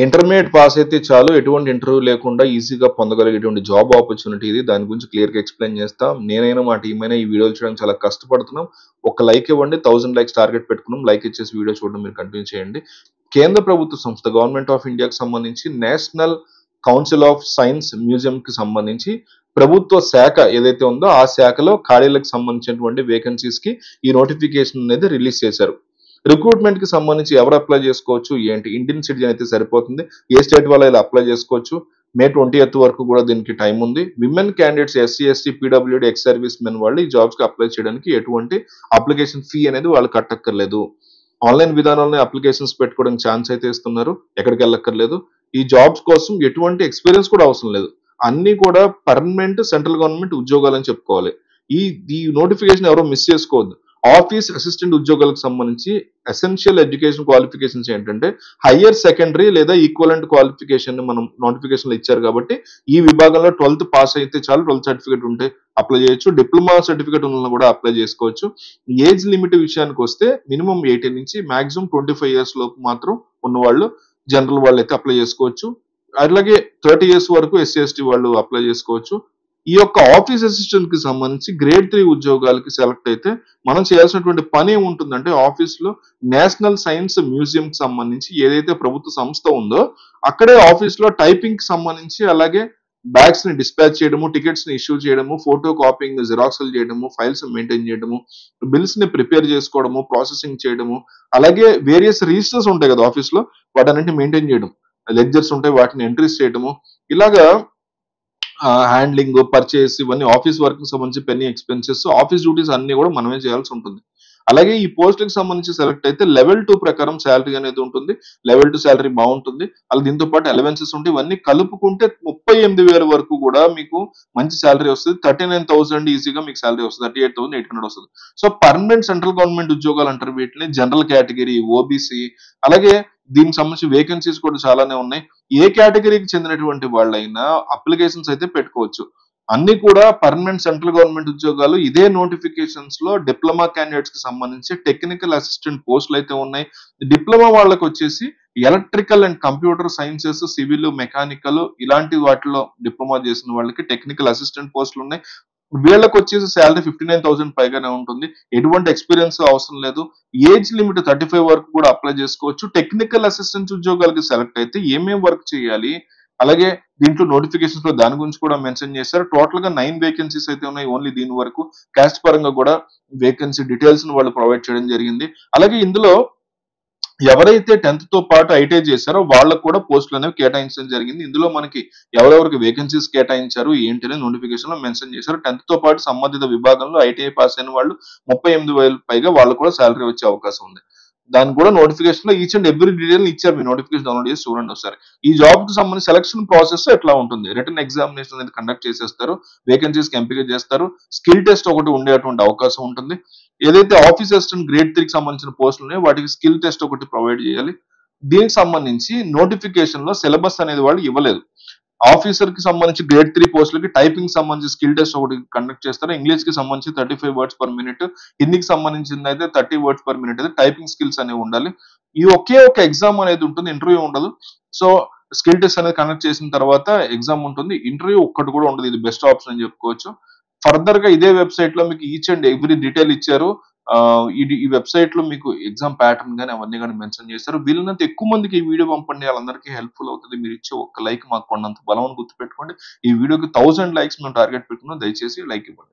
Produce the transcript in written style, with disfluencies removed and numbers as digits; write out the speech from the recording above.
Intermediate pass అయితే చాలు. ఎటువంటి ఇంటర్వ్యూ లేకుండా ఈజీగా పొందగలిగేటువంటి జాబ్ ఆపర్చునిటీ ఇది. దాని గురించి క్లియర్‌గా ఎక్స్‌ప్లెయిన్ చేస్తా. నేనైనా మా టీమ్ అయినా ఈ వీడియోలు చేయడానికి చాలా కష్టపడుతున్నాం. ఒక లైక్ ఇవ్వండి. 1000 లైక్స్ టార్గెట్ పెట్టుకున్నాం. లైక్ ఇచ్చేసి వీడియో చూడడం మీరు కంటిన్యూ చేయండి. కేంద్ర ప్రభుత్వ సంస్థ గవర్నమెంట్ ఆఫ్ ఇండియాకి సంబంధించి నేషనల్ కౌన్సిల్ ఆఫ్ సైన్స్ మ్యూజియంకి సంబంధించి ప్రభుత్వ శాఖ ఏదైతే ఉందో ఆ శాఖలో ఖాళీలకు సంబంధించినటువంటి వేకెన్సీస్‌కి ఈ నోటిఫికేషన్ అనేది రిలీజ్ చేశారు. రిక్రూట్మెంట్ కి సంబంధించి ఎవరు అప్లై చేసుకోవచ్చు ఏంటి? ఇండియన్ సిటిజన్ అయితే సరిపోతుంది. ఏ స్టేట్ వాళ్ళు ఇలా అప్లై చేసుకోవచ్చు. మే 20th వరకు కూడా దీనికి టైం ఉంది. Women candidates SC, ST, PWD, ex service men వాళ్ళు ఈ జాబ్స్ కి అప్లై చేయడానికి ఎటువంటి అప్లికేషన్ ఫీ అనేది వాళ్ళు కట్టక్కర్లేదు. ఆన్లైన్ విధానంలో అప్లికేషన్స్ పెట్టుకోవడానికి ఛాన్స్ అయితే ఇస్తున్నారు. ఎక్కడికి వెళ్ళక్కర్లేదు. ఈ జాబ్స్ కోసం ఎటువంటి ఎక్స్పీరియన్స్ కూడా అవసరం లేదు. అన్ని కూడా పర్మనెంట్ సెంట్రల్ గవర్నమెంట్ ఉద్యోగాలని చెప్పుకోవాలి. ఈ ఈ నోటిఫికేషన్ ఎవరో మిస్ చేసుకోవద్దు. ఆఫీస్ అసిస్టెంట్ ఉద్యోగాలకు సంబంధించి ఎసెన్షియల్ ఎడ్యుకేషన్ క్వాలిఫికేషన్స్ ఏంటంటే హయ్యర్ సెకండరీ లేదా ఈక్వలెంట్ క్వాలిఫికేషన్ మనం నోటిఫికేషన్ ఇచ్చారు కాబట్టి ఈ విభాగంలో 12th పాస్ అయితే చాలు. 12th సర్టిఫికేట్ ఉంటే అప్లై చేయొచ్చు. డిప్లొమా సర్టిఫికేట్ ఉన్న కూడా అప్లై చేసుకోవచ్చు. ఏజ్ లిమిట్ విషయానికి వస్తే మినిమం 18 నుంచి మాక్సిమం 25 ఇయర్స్ లోపు మాత్రం ఉన్నవాళ్ళు జనరల్ వాళ్ళు అయితే అప్లై చేసుకోవచ్చు. అలాగే 30 ఇయర్స్ వరకు ఎస్సీ ఎస్టీ వాళ్ళు అప్లై చేసుకోవచ్చు. ఈ యొక్క ఆఫీస్ అసిస్టెంట్ కి సంబంధించి గ్రేడ్ 3 ఉద్యోగాలకి సెలెక్ట్ అయితే మనం చేయాల్సినటువంటి పని ఏముంటుందంటే ఆఫీస్ లో నేషనల్ సైన్స్ మ్యూజియం కి సంబంధించి ఏదైతే ప్రభుత్వ సంస్థ ఉందో అక్కడే ఆఫీస్ లో టైపింగ్ కి సంబంధించి అలాగే బ్యాగ్స్ ని డిస్పాచ్ చేయడము, టికెట్స్ ని ఇష్యూ చేయడము, ఫోటో కాపింగ్, జిరాక్స్లు చేయడము, ఫైల్స్ మెయింటైన్ చేయడము, బిల్స్ ని ప్రిపేర్ చేసుకోవడము, ప్రాసెసింగ్ చేయడము, అలాగే వేరియస్ రిజిస్టర్స్ ఉంటాయి కదా ఆఫీస్ లో వాటన్నింటిని మెయింటైన్ చేయడం, లెడ్జర్స్ ఉంటాయి వాటిని ఎంట్రీస్ చేయడము, ఇలాగా హ్యాండ్లింగ్, పర్చేస్ ఇవన్నీ ఆఫీస్ వర్క్ కి సంబంధించి పెన్నీ ఎక్స్పెన్సెస్, ఆఫీస్ డ్యూటీస్ అన్ని కూడా మనమే చేయాల్సి ఉంటుంది. అలాగే ఈ పోస్టులకు సంబంధించి సెలెక్ట్ అయితే లెవెల్ 2 ప్రకారం శాలరీ అనేది ఉంటుంది. లెవెల్ 2 శాలరీ బాగుంటుంది. అలా దీంతో పాటు అలవెన్సెస్ ఉంటాయి. ఇవన్నీ కలుపుకుంటే 38,000 వరకు కూడా మీకు మంచి శాలరీ వస్తుంది. 39,000 ఈజీగా మీకు శాలరీ వస్తుంది. 38,800 వస్తుంది. సో పర్మనెంట్ సెంట్రల్ గవర్నమెంట్ ఉద్యోగాలు అంటారు వీటిని. జనరల్ కేటగిరీ, ఓబీసీ, అలాగే దీనికి సంబంధించి వేకెన్సీస్ కూడా చాలానే ఉన్నాయి. ఏ కేటగిరీకి చెందినటువంటి వాళ్ళైనా అప్లికేషన్స్ అయితే పెట్టుకోవచ్చు. అన్ని కూడా పర్మనెంట్ సెంట్రల్ గవర్నమెంట్ ఉద్యోగాలు. ఇదే నోటిఫికేషన్స్ లో డిప్లొమా క్యాండిడేట్స్ కి సంబంధించి టెక్నికల్ అసిస్టెంట్ పోస్టులు అయితే ఉన్నాయి. డిప్లొమా వాళ్ళకి వచ్చేసి electrical and computer sciences, civil, mechanical ఇలాంటి వాటిలో డిప్లొమా చేసిన వాళ్ళకి టెక్నికల్ అసిస్టెంట్ పోస్టులు ఉన్నాయి. వీళ్ళకి వచ్చేసి శాలరీ 59,000 పైగానే ఉంటుంది. ఎటువంటి ఎక్స్పీరియన్స్ అవసరం లేదు. ఏజ్ లిమిట్ 35 వరకు కూడా అప్లై చేసుకోవచ్చు. టెక్నికల్ అసిస్టెంట్ ఉద్యోగాలకి సెలెక్ట్ అయితే ఏమేం వర్క్ చేయాలి, అలాగే దీంట్లో నోటిఫికేషన్స్ లో దాని గురించి కూడా మెన్షన్ చేశారు. టోటల్ గా 9 వేకెన్సీస్ అయితే ఉన్నాయి ఓన్లీ దీని వరకు. క్యాస్ట్ పరంగా కూడా వేకెన్సీ డీటెయిల్స్ ని వాళ్ళు ప్రొవైడ్ చేయడం జరిగింది. అలాగే ఇందులో ఎవరైతే 10th తో పాటు ఐటీఐ చేశారో వాళ్ళకు కూడా పోస్టులు అనేవి కేటాయించడం జరిగింది. ఇందులో మనకి ఎవరెవరికి వేకెన్సీస్ కేటాయించారు ఏంటి అనేది నోటిఫికేషన్ లో మెన్షన్ చేశారు. 10th తో పాటు సంబంధిత విభాగంలో ఐటీఐ పాస్ అయిన వాళ్ళు 38,000 పైగా వాళ్ళు కూడా శాలరీ వచ్చే అవకాశం ఉంది. దానికి కూడా నోటిఫికేషన్ లో ఈచ్ అండ్ ఎవ్రీ డీటెయిల్ ఇచ్చారు. మీ నోటిఫికేషన్ డౌన్లోడ్ చేసి చూడండి ఒకసారి. ఈ జాబ్ కి సంబంధించి సెలక్షన్ ప్రాసెస్ ఎట్లా ఉంటుంది? రిటర్న్ ఎగ్జామినేషన్ అనేది కండక్ట్ చేసేస్తారు. వేకెన్సీస్ కి ఎంపిక చేస్తారు. స్కిల్ టెస్ట్ ఒకటి ఉండేటువంటి అవకాశం ఉంటుంది. ఏదైతే ఆఫీస్ అసిస్టెంట్ గ్రేడ్ 3 కి సంబంధించిన పోస్టులు ఉన్నాయో వాటికి స్కిల్ టెస్ట్ ఒకటి ప్రొవైడ్ చేయాలి. దీనికి సంబంధించి నోటిఫికేషన్ లో సిలబస్ అనేది వాళ్ళు ఇవ్వలేదు. ఆఫీసర్ కి సంబంధించి గ్రేడ్ 3 పోస్టులకి టైపింగ్ సంబంధించి స్కిల్ టెస్ట్ ఒకటి కండక్ట్ చేస్తారు. ఇంగ్లీష్ కి సంబంధించి 35 వర్డ్స్ పర్ మినిట్, హిందీకి సంబంధించింది అయితే 30 వర్డ్స్ పర్ మినిట్ అయితే టైపింగ్ స్కిల్స్ అనేవి ఉండాలి. ఈ ఒకే ఒక ఎగ్జామ్ అనేది ఉంటుంది. ఇంటర్వ్యూ ఉండదు. సో స్కిల్ టెస్ట్ అనేది కండక్ట్ చేసిన తర్వాత ఎగ్జామ్ ఉంటుంది. ఇంటర్వ్యూ ఒక్కటి కూడా ఉండదు. ఇది బెస్ట్ ఆప్షన్ అని చెప్పుకోవచ్చు. ఫర్దర్ గా ఇదే వెబ్సైట్ లో మీకు ఈచ్ అండ్ ఎవ్రీ డీటెయిల్ ఇచ్చారు. ఇది ఈ వెబ్సైట్ లో మీకు ఎగ్జామ్ ప్యాటర్న్ గానీ అవన్నీ కానీ మెన్షన్ చేస్తారు. వీళ్ళనంత ఎక్కువ మందికి ఈ వీడియో పంపండి. వాళ్ళందరికీ హెల్ప్ఫుల్ అవుతుంది. మీరు ఇచ్చే ఒక్క లైక్ మాకు కొన్నంత బలం అని గుర్తుపెట్టుకోండి. ఈ వీడియోకి 1000 లైక్స్ మేము టార్గెట్ పెట్టుకున్నాం. దయచేసి లైక్ ఇవ్వండి.